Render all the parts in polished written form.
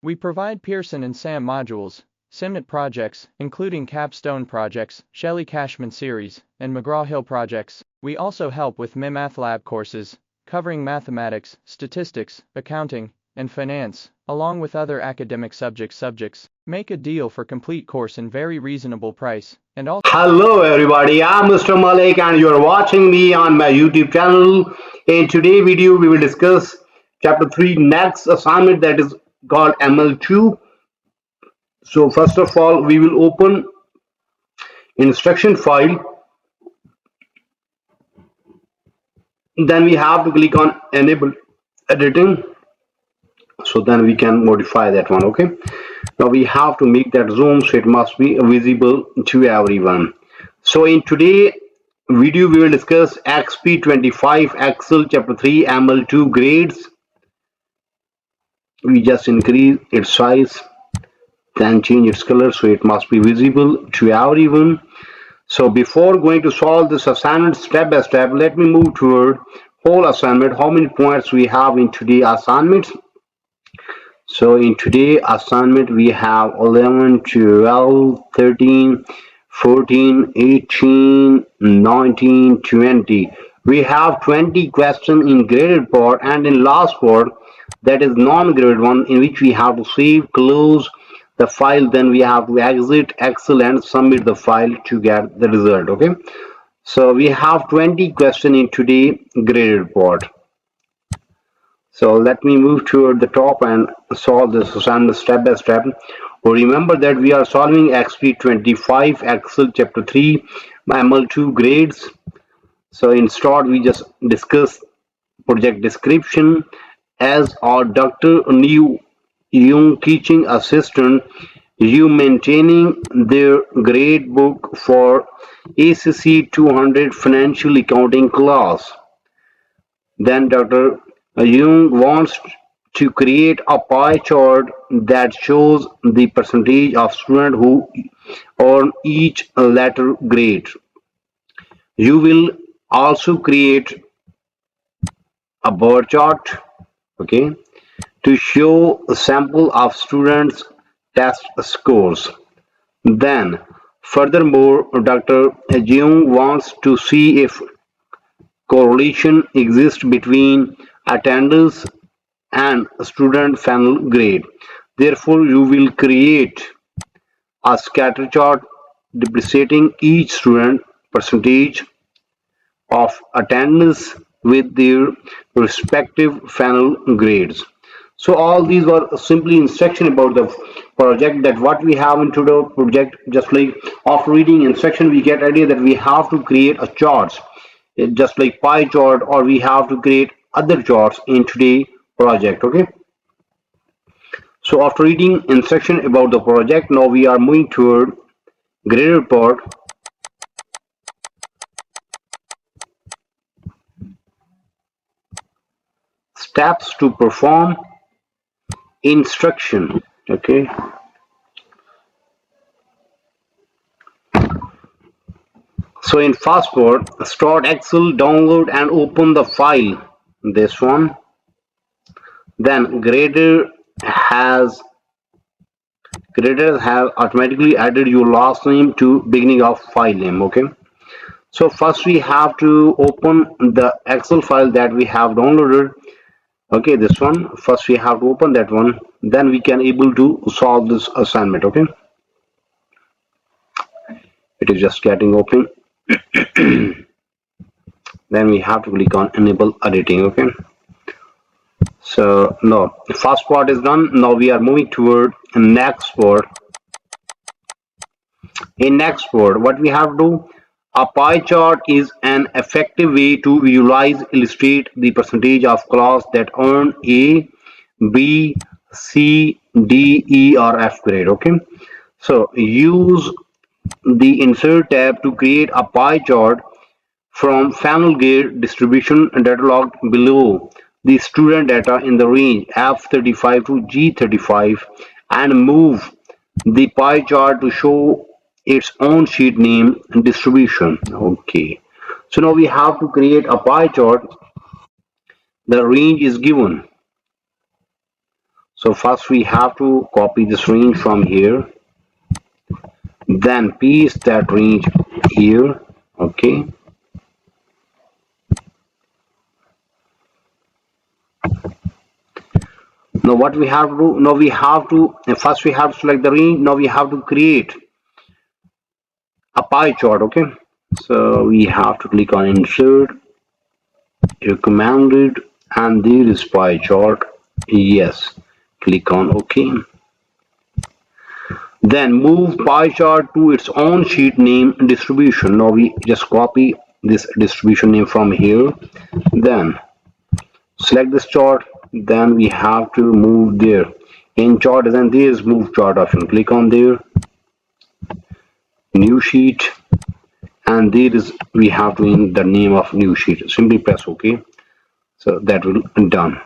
We provide Pearson and SAM modules, SIMNet projects, including capstone projects, Shelley Cashman series, and McGraw-Hill projects. We also help with MyMathLab courses, covering mathematics, statistics, accounting, and finance, along with other academic subjects. Make a deal for complete course in very reasonable price, and also Hello everybody, I'm Mr. Malik and you're watching me on my YouTube channel. In today's video we will discuss chapter 3 next assignment, that is called ML2. So first of all we will open instruction file, then we have to click on enable editing, so then we can modify that one. Okay, now we have to make that zoom so it must be visible to everyone. So in today video we will discuss XP25 Excel chapter 3 ML2 grades. We just increase its size, then change its color so it must be visible to everyone. So before going to solve this assignment step by step, let me move toward whole assignment, how many points we have in today assignment. So in today assignment we have 11, 12, 13, 14, 18, 19, 20. We have 20 questions in graded part, and in last part, that is non-graded one, in which we have to save, close the file, then we have to exit Excel and submit the file to get the result. Okay, so we have 20 questions in today graded part. So let me move toward the top and solve this assignment step by step. Remember that we are solving XP25 Excel chapter 3 ML2 grades. So in start we just discuss project description. As our Dr. New Young teaching assistant, you maintaining their grade book for ACC 200 financial accounting class. Then Dr. Young wants to create a pie chart that shows the percentage of students who earn each letter grade. You will also create a bar chart, okay, to show a sample of students' test scores. Then, furthermore, Dr. Young wants to see if correlation exists between attendance and student final grade. Therefore, you will create a scatter chart depreciating each student percentage of attendance with their respective final grades. So all these were simply instruction about the project, that what we have into the project. Just like after reading instruction we get idea that we have to create a charts, just like pie chart, or we have to create other charts in today project. Okay, so after reading instruction about the project, now we are moving toward graded part. Steps to perform instruction. Okay, so in fast part, start Excel, download and open the file, this one. Then grader have automatically added your last name to beginning of file name. Okay, so first we have to open the Excel file that we have downloaded. Okay, this one, first we have to open that one, then we can able to solve this assignment. Okay, it is just getting open. Then we have to click on enable editing. Okay, so now the first part is done. Now we are moving toward next part. In next part, what we have to do, a pie chart is an effective way to visualize, illustrate the percentage of class that earn A, B, C, D, E or F grade. Okay, so use the insert tab to create a pie chart from final grade distribution cataloged below the student data in the range F35 to G35, and move the pie chart to show its own sheet name and distribution. Okay, so now we have to create a pie chart. The range is given, So first we have to copy this range from here, then paste that range here. Okay. Now what we have to do, now we have to, first we have to select the range. Now we have to create a pie chart. Okay. So we have to click on insert, recommended, and there is pie chart. Yes. Click on OK. Then move pie chart to its own sheet name distribution. Now we just copy this distribution name from here. Then select this chart. Then we have to move there. In chart design, there is move chart option. Click on there, new sheet, and there is we have to in the name of new sheet. Simply press OK. So that will be done.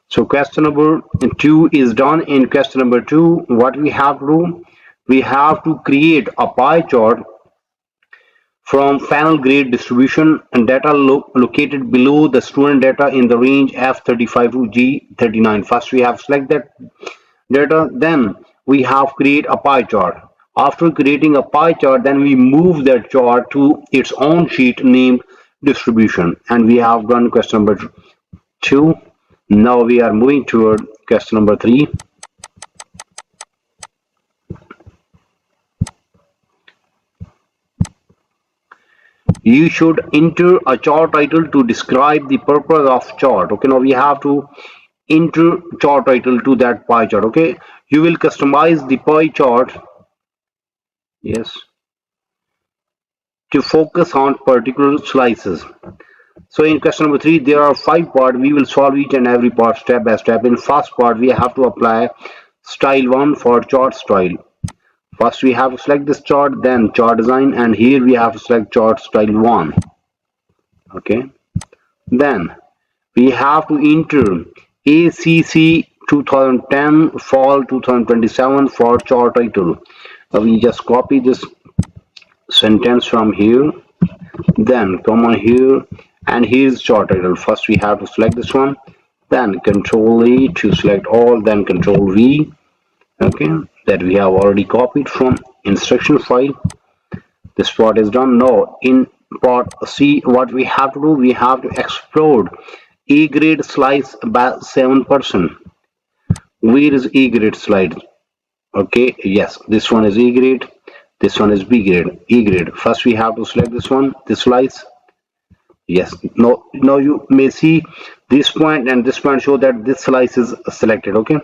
So question number 2 is done. In question number 2, what we have to do, we have to create a pie chart from final grade distribution and data located below the student data in the range F35 to G39. First we have select that data, then we have create a pie chart. After creating a pie chart, then we move that chart to its own sheet named distribution, and we have done question number 2. Now we are moving toward question number 3. You should enter a chart title to describe the purpose of chart. Okay, now we have to enter chart title to that pie chart. Okay, you will customize the pie chart, yes, to focus on particular slices. So in question number 3, there are 5 parts. We will solve each and every part step by step. In first part, we have to apply style 1 for chart style. First we have to select this chart, then chart design, and here we have to select chart style 1. Okay, then we have to enter ACC 2010 fall 2027 for chart title. We just copy this sentence from here, then come on here, and here's chart title. First we have to select this one, then control A to select all, then control V. Okay, that we have already copied from instruction file. This part is done. Now in part C, what we have to do, we have to explode E grade slice by 7%. Where is E grade slide? Okay, yes, this one is E grade, this one is B grade. E grade, first we have to select this one, this slice. Yes, now you may see this point and this point show that this slice is selected. Okay,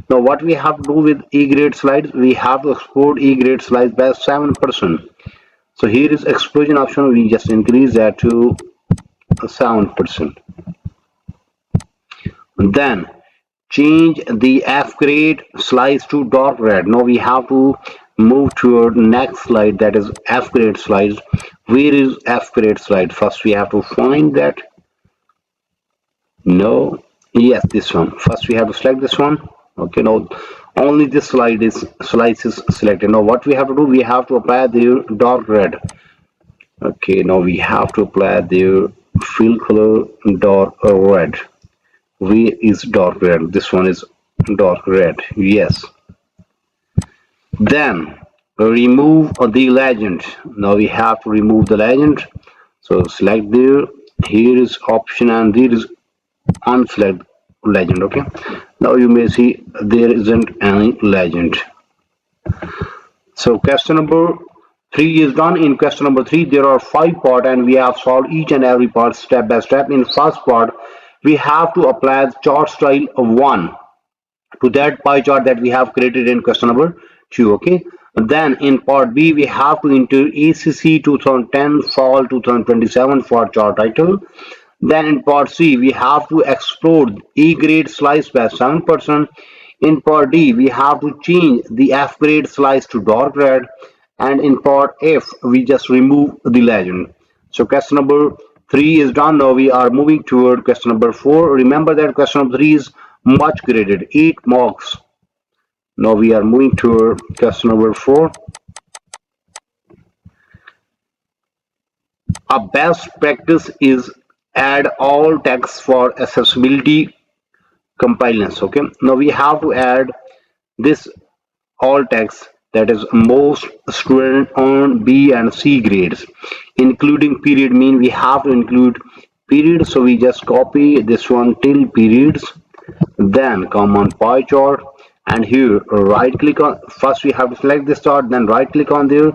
now what we have to do with E grade slides, we have to export E grade slice by 7%. So here is explosion option, we just increase that to 7%. Then change the F grade slice to dark red. Now we have to move to our next slide, that is F grade slice. Where is F grade slide? First we have to find that. No, yes, this one. First we have to select this one. Okay, now only this slice is selected. Now what we have to do, we have to apply the dark red. Okay, now we have to apply the fill color dark red. Where is dark red? This one is dark red. Yes. Then remove the legend. Now we have to remove the legend. So select there. Here is option and there is unselect legend. Okay. Now you may see there isn't any legend. So question number 3 is done. In question number 3, there are 5 parts and we have solved each and every part step by step. In first part, we have to apply the chart style of 1 to that pie chart that we have created in question number 2. Okay, then in part B we have to enter ACC 2010 fall 2027 for chart title. Then in part C we have to explode E grade slice by 7%. In part D we have to change the F grade slice to dark red, and in part F we just remove the legend. So question number 3 is done. Now we are moving toward question number 4. Remember that question number 3 is much graded, 8 marks. Now we are moving toward question number 4. A best practice is add all text for accessibility compliance. Okay, now we have to add this all text, that is most student on B and C grades, including period. Mean we have to include period, so we just copy this one till periods, then come on pie chart, and here right click on, first we have to select this chart, then right click on there,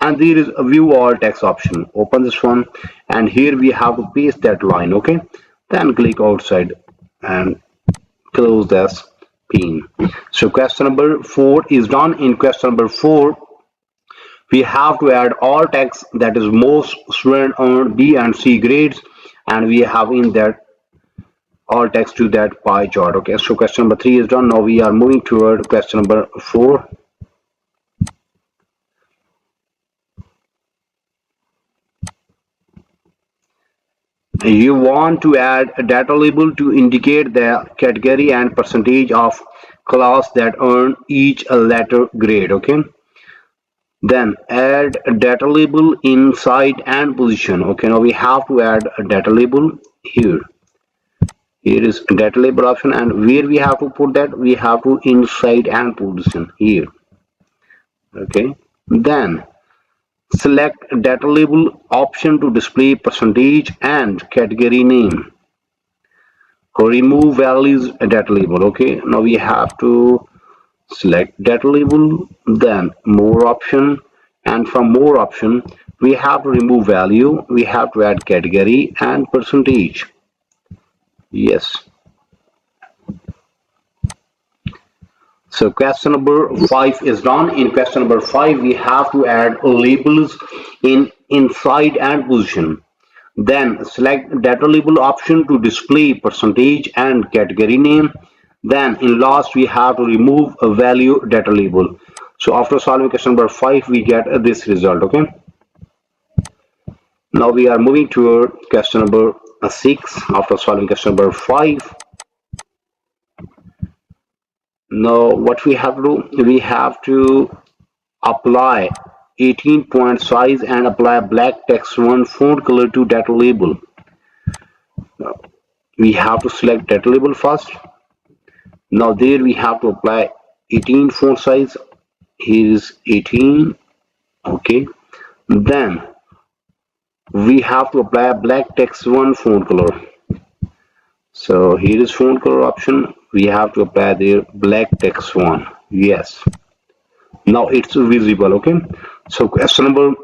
and there is a view all text option. Open this one, and here we have to paste that line. Okay, then click outside and close this pane. So question number 4 is done. In question number 4, we have to add all text, that is most student earned B and C grades, and we have in that all text to that pie chart. Okay, so question number 3 is done. Now we are moving toward question number 4. You want to add a data label to indicate the category and percentage of class that earn each a letter grade. Okay, then add a data label inside and position. Okay, now we have to add a data label here. Here is data label option, and where we have to put that, we have to inside and position here. Okay, then select data label option to display percentage and category name. Remove values data label. Okay, now we have to select data label, then more option, and from more option we have to remove value, we have to add category and percentage. Yes. So question number 5 is done. In question number 5 we have to add labels in inside and position. Then select data label option to display percentage and category name. Then in last we have to remove a value data label. So after solving question number 5 we get this result. Okay, now we are moving to question number 6 after solving question number 5. Now what we have to do, we have to apply 18-point size and apply black text 1 font color to data label. Now, we have to select data label first. Now there we have to apply 18 font size. Here is 18. Okay, then we have to apply black text 1 font color. So here is font color option, we have to apply there black text 1. Yes, now it's visible. Okay, so question number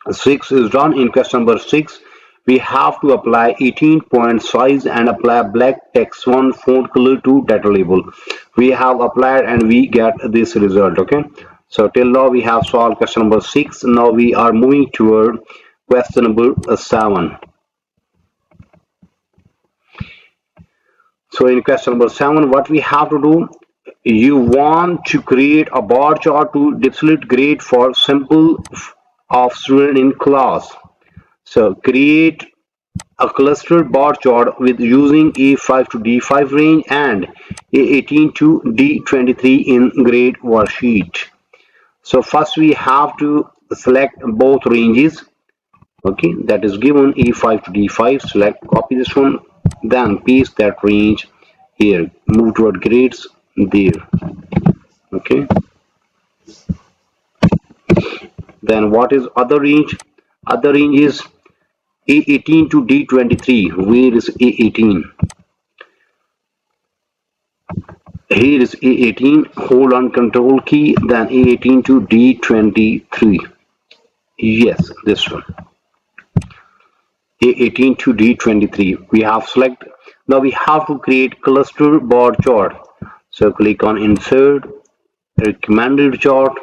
6 is done. In question number 6 we have to apply 18-point size and apply black text 1 font color to data label. We have applied and we get this result. Okay, so till now we have solved question number 6. Now we are moving toward question number 7. So in question number 7 what we have to do, you want to create a bar chart to display grade for sample of student in class. So create a clustered bar chart with using A5 to D5 range and A18 to D23 in grade worksheet. So first we have to select both ranges. Okay, that is given A5 to D5. Select, copy this one, then paste that range here. Move toward grades there. Okay, then what is other range? Other range is A18 to D23. Where is A18? Here is A18. Hold on control key, then A18 to D23. Yes, this one. A18 to D23. We have select. Now we have to create cluster bar chart. So click on insert, recommended chart,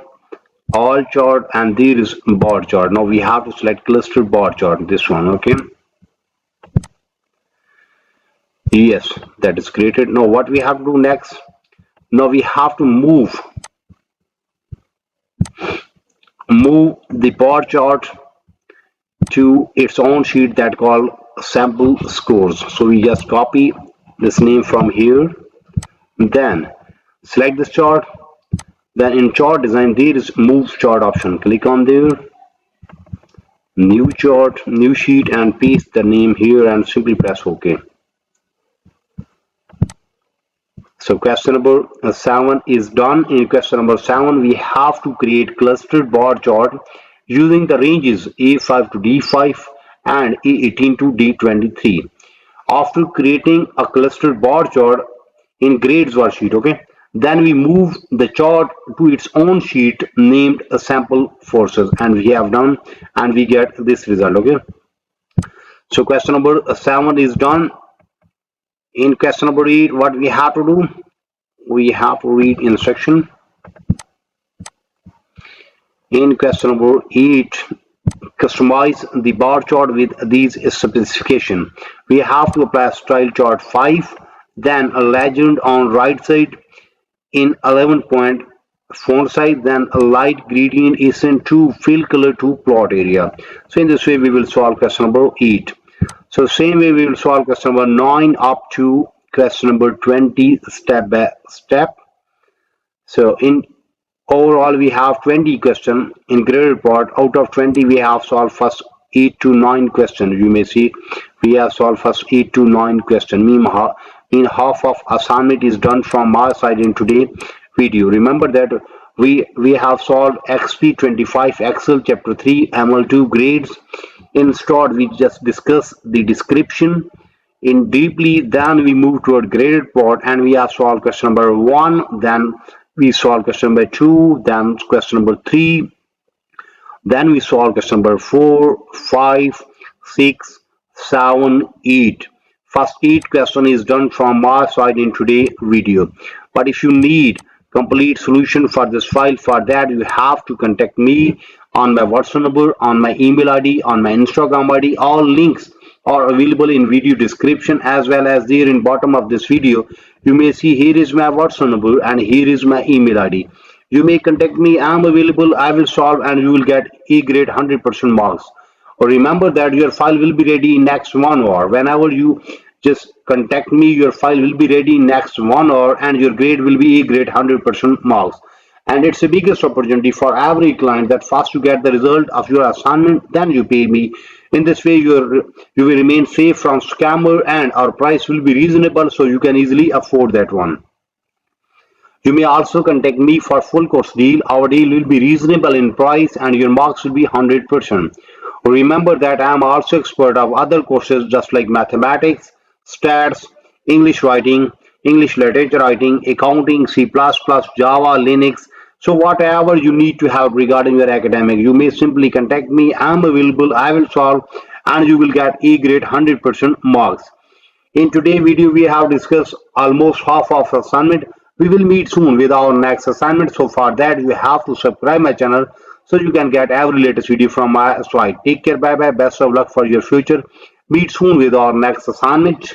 all chart, and there is bar chart. Now we have to select cluster bar chart, this one. Okay, yes, that is created. Now what we have to do next, now we have to move the bar chart to its own sheet that called sample scores. So we just copy this name from here, then select this chart, then in chart design there is move chart option. Click on there, new chart, new sheet, and paste the name here and simply press OK. So question number 7 is done. In question number 7, we have to create clustered bar chart using the ranges A5 to D5 and A18 to D23. After creating a clustered bar chart in grades worksheet, okay, then we move the chart to its own sheet named sample forces, and we have done, and we get this result, okay. So question number 7 is done. In question number 8, what we have to do, we have to read instruction. In question number 8, customize the bar chart with these specification. We have to apply style chart 5, then a legend on right side in 11-point font size, then a light gradient is in to fill color to plot area. So in this way we will solve question number 8. So same way we will solve question number 9 up to question number 20 step by step. So in overall we have 20 questions in grade report. Out of 20 we have solved first 8 to 9 questions. You may see we have solved first 8 to 9 questions. Mean half of assignment is done from my side in today video. Remember that we have solved XP25 Excel chapter 3 ML2 grades. In short, we just discuss the description in deeply, then we move toward graded plot and we have solved question number 1, then we solve question number 2, then question number 3, then we solve question number 4, 5, 6, 7, 8. First 8 question is done from my side in today's video. But if you need complete solution for this file, for that you have to contact me on my WhatsApp number, on my email ID, on my Instagram ID. All links are available in video description as well as there in bottom of this video. You may see here is my WhatsApp number and here is my email ID. You may contact me. I am available. I will solve and you will get A grade 100% marks. Or remember that your file will be ready in next 1 hour. Whenever you just contact me, your file will be ready in next 1 hour and your grade will be A grade 100% marks. And it's the biggest opportunity for every client that first you get the result of your assignment, then you pay me. In this way, you will remain safe from scammer and our price will be reasonable so you can easily afford that one. You may also contact me for full course deal. Our deal will be reasonable in price and your marks will be 100%. Remember that I am also expert of other courses just like mathematics, stats, English writing, English literature writing, accounting, C++, Java, Linux. So whatever you need to have regarding your academic, you may simply contact me. I am available. I will solve and you will get A grade 100% marks. In today's video, we have discussed almost half of assignment. We will meet soon with our next assignment. So for that, you have to subscribe my channel so you can get every latest video from my side. Take care. Bye bye. Best of luck for your future. Meet soon with our next assignment.